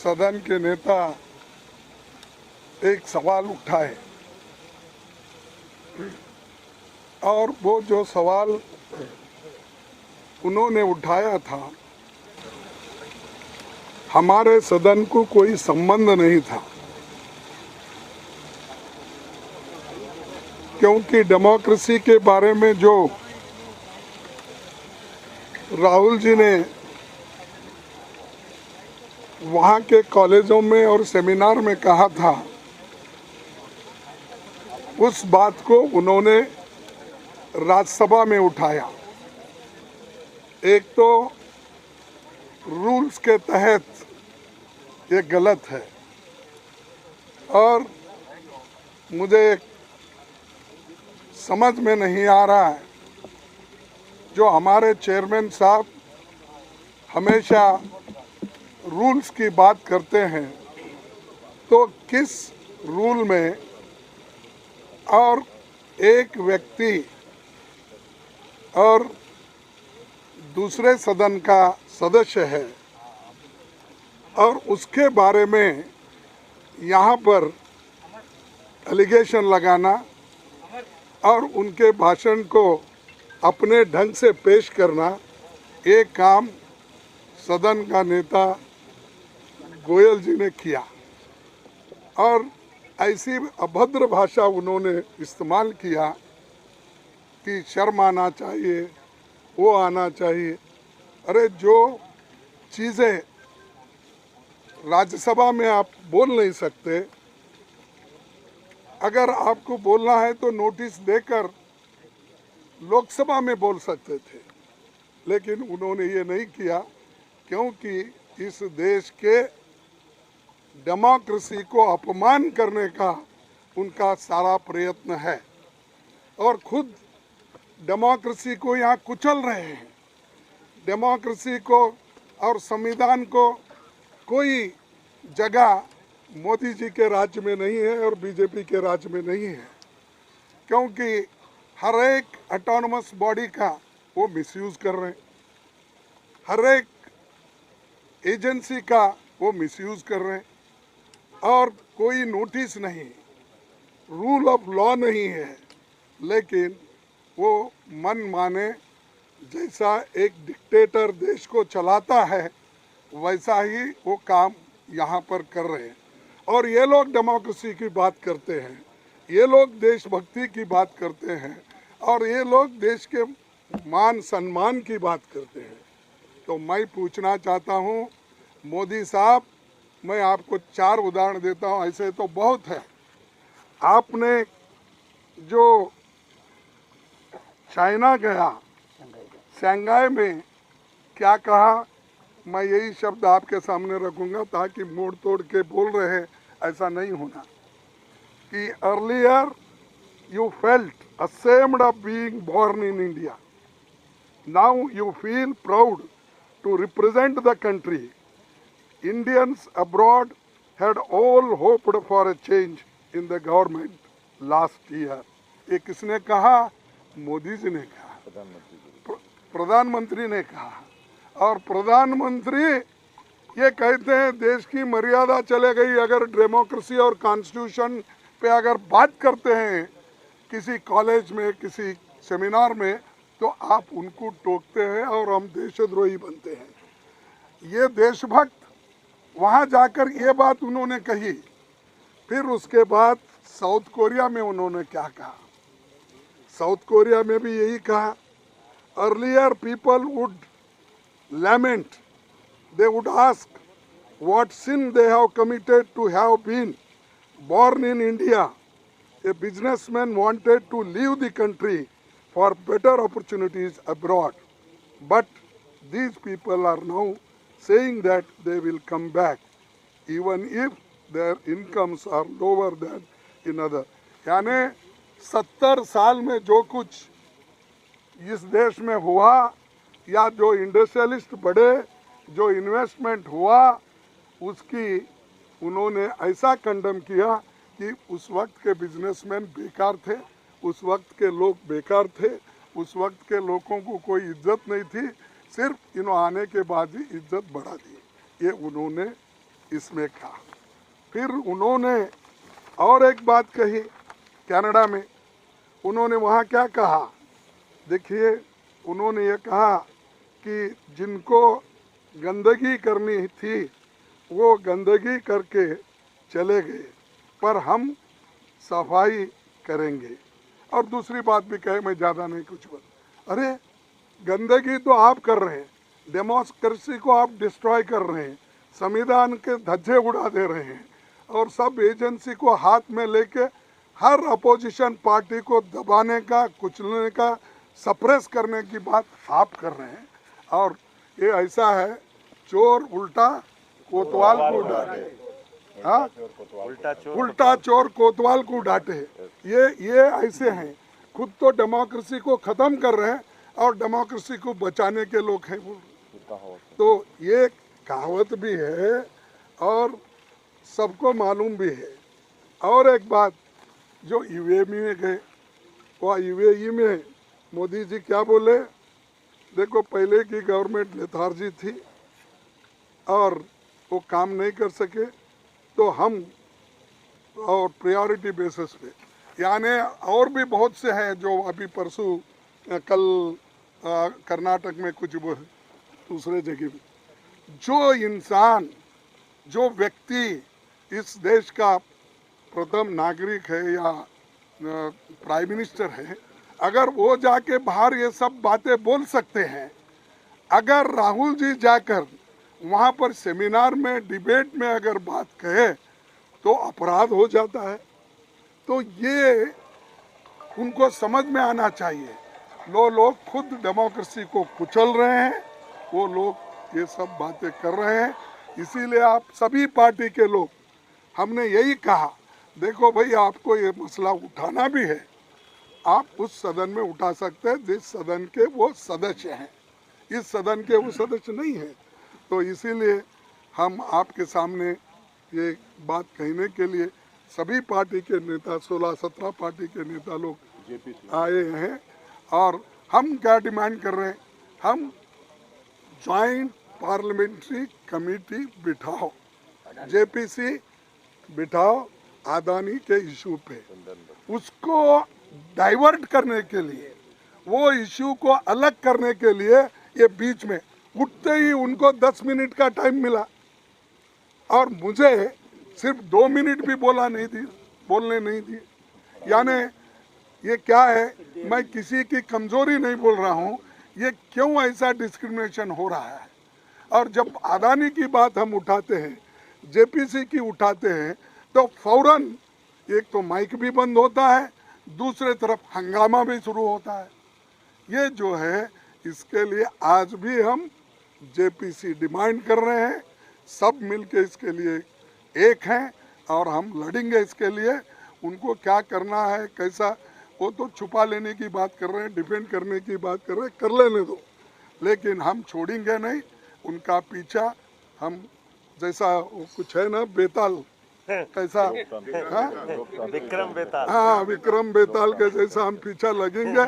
सदन के नेता एक सवाल उठाए और वो जो सवाल उन्होंने उठाया था हमारे सदन को कोई संबंध नहीं था, क्योंकि डेमोक्रेसी के बारे में जो राहुल जी ने वहाँ के कॉलेजों में और सेमिनार में कहा था, उस बात को उन्होंने राज्यसभा में उठाया। एक तो रूल्स के तहत ये गलत है और मुझे समझ में नहीं आ रहा है, जो हमारे चेयरमैन साहब हमेशा रूल्स की बात करते हैं, तो किस रूल में और एक व्यक्ति और दूसरे सदन का सदस्य है और उसके बारे में यहाँ पर एलिगेशन लगाना और उनके भाषण को अपने ढंग से पेश करना, ये काम सदन का नेता गोयल जी ने किया और ऐसी अभद्र भाषा उन्होंने इस्तेमाल किया कि शर्म आना चाहिए, वो आना चाहिए। अरे जो चीज़ें राज्यसभा में आप बोल नहीं सकते, अगर आपको बोलना है तो नोटिस देकर लोकसभा में बोल सकते थे, लेकिन उन्होंने ये नहीं किया, क्योंकि इस देश के डेमोक्रेसी को अपमान करने का उनका सारा प्रयत्न है और खुद डेमोक्रेसी को यहाँ कुचल रहे हैं। डेमोक्रेसी को और संविधान को कोई जगह मोदी जी के राज्य में नहीं है और बीजेपी के राज्य में नहीं है, क्योंकि हर एक ऑटोनमस बॉडी का वो मिसयूज़ कर रहे हैं, हर एक एजेंसी का वो मिसयूज़ कर रहे हैं और कोई नोटिस नहीं, रूल ऑफ लॉ नहीं है, लेकिन वो मन माने जैसा एक डिक्टेटर देश को चलाता है वैसा ही वो काम यहाँ पर कर रहे हैं। और ये लोग डेमोक्रेसी की बात करते हैं, ये लोग देशभक्ति की बात करते हैं और ये लोग देश के मान सम्मान की बात करते हैं। तो मैं पूछना चाहता हूँ मोदी साहब, मैं आपको 4 उदाहरण देता हूँ, ऐसे तो बहुत है। आपने जो चाइना गया, शंघाई में क्या कहा, मैं यही शब्द आपके सामने रखूँगा ताकि मोड़ तोड़ के बोल रहे ऐसा नहीं होना, कि earlier you felt ashamed of being born in India. Now you feel proud to represent the country. Indians abroad had all hoped for a change in the government last year. ये किसने कहा? मोदी जी ने कहा, प्रधानमंत्री ने कहा। और प्रधानमंत्री ये कहते हैं देश की मर्यादा चले गई अगर डेमोक्रेसी और कॉन्स्टिट्यूशन पे अगर बात करते हैं किसी कॉलेज में, किसी सेमिनार में, तो आप उनको टोकते हैं और हम देशद्रोही बनते हैं। ये देशभक्त वहाँ जाकर ये बात उन्होंने कही। फिर उसके बाद साउथ कोरिया में उन्होंने क्या कहा? साउथ कोरिया में भी यही कहा, earlier people would lament, they would ask what sin they have committed to have been born in India. A businessman wanted to leave the country for better opportunities abroad, but these people are now saying that they will come back even if their incomes are lower than in other. यानी 70 साल में जो कुछ इस देश में हुआ या जो इंडस्ट्रियलिस्ट बढ़े, जो इन्वेस्टमेंट हुआ, उसकी उन्होंने ऐसा कंडम किया कि उस वक्त के बिजनेसमैन बेकार थे, उस वक्त के लोग बेकार थे, उस वक्त के लोगों को कोई इज्जत नहीं थी, सिर्फ इन्हों आने के बाद ही इज्जत बढ़ा दी। ये उन्होंने इसमें कहा। फिर उन्होंने और एक बात कही कनाडा में, उन्होंने वहाँ क्या कहा, देखिए उन्होंने ये कहा कि जिनको गंदगी करनी थी वो गंदगी करके चले गए, पर हम सफाई करेंगे। और दूसरी बात भी कहे, मैं ज़्यादा नहीं कुछ बोल, अरे गंदगी तो आप कर रहे हैं, डेमोक्रेसी को आप डिस्ट्रॉय कर रहे हैं, संविधान के धज्जे उड़ा दे रहे हैं और सब एजेंसी को हाथ में लेके हर अपोजिशन पार्टी को दबाने का, कुचलने का, सप्रेस करने की बात आप कर रहे हैं। और ये ऐसा है, चोर उल्टा कोतवाल को डांटे, हाँ, उल्टा चोर कोतवाल को डांटे। ये ऐसे हैं, खुद तो डेमोक्रेसी को ख़त्म कर रहे हैं और डेमोक्रेसी को बचाने के लोग हैं वो। तो ये कहावत भी है और सबको मालूम भी है। और एक बात, जो यूएई में गए, वह यूएई में मोदी जी क्या बोले, देखो पहले की गवर्नमेंट लेथार्जी थी और वो काम नहीं कर सके, तो हम और प्रायोरिटी बेसिस पे, यानी और भी बहुत से हैं जो अभी परसों कल कर्नाटक में कुछ दूसरे जगह में, जो इंसान, जो व्यक्ति इस देश का प्रथम नागरिक है या प्राइम मिनिस्टर है, अगर वो जाके बाहर ये सब बातें बोल सकते हैं, अगर राहुल जी जाकर वहाँ पर सेमिनार में, डिबेट में अगर बात कहे तो अपराध हो जाता है। तो ये उनको समझ में आना चाहिए। लोग खुद डेमोक्रेसी को कुचल रहे हैं, वो लोग ये सब बातें कर रहे हैं। इसीलिए आप सभी पार्टी के लोग, हमने यही कहा, देखो भाई आपको ये मसला उठाना भी है, आप उस सदन में उठा सकते हैं जिस सदन के वो सदस्य हैं, इस सदन के वो सदस्य नहीं हैं। तो इसीलिए हम आपके सामने ये बात कहने के लिए सभी पार्टी के नेता, 16-17 पार्टी के नेता लोग आए हैं। और हम क्या डिमांड कर रहे हैं, हम ज्वाइंट पार्लियामेंट्री कमेटी बिठाओ, जेपीसी बिठाओ अदानी के इशू पे, उसको डाइवर्ट करने के लिए, वो इशू को अलग करने के लिए ये बीच में उठते ही उनको 10 मिनट का टाइम मिला और मुझे सिर्फ 2 मिनट भी बोलने नहीं दिए। यानी ये क्या है, मैं किसी की कमजोरी नहीं बोल रहा हूँ, ये क्यों ऐसा डिस्क्रिमिनेशन हो रहा है। और जब अदानी की बात हम उठाते हैं, जेपीसी की उठाते हैं, तो फौरन एक तो माइक भी बंद होता है, दूसरे तरफ हंगामा भी शुरू होता है। ये जो है, इसके लिए आज भी हम जेपीसी डिमांड कर रहे हैं, सब मिलके इसके लिए एक हैं और हम लड़ेंगे इसके लिए। उनको क्या करना है, कैसा, वो तो छुपा लेने की बात कर रहे हैं, डिफेंड करने की बात कर रहे हैं, कर लेने दो, लेकिन हम छोड़ेंगे नहीं उनका पीछा। हम जैसा कुछ है ना, बेताल कैसा, विक्रम बेताल, हाँ विक्रम बेताल के जैसा हम पीछा लगेंगे।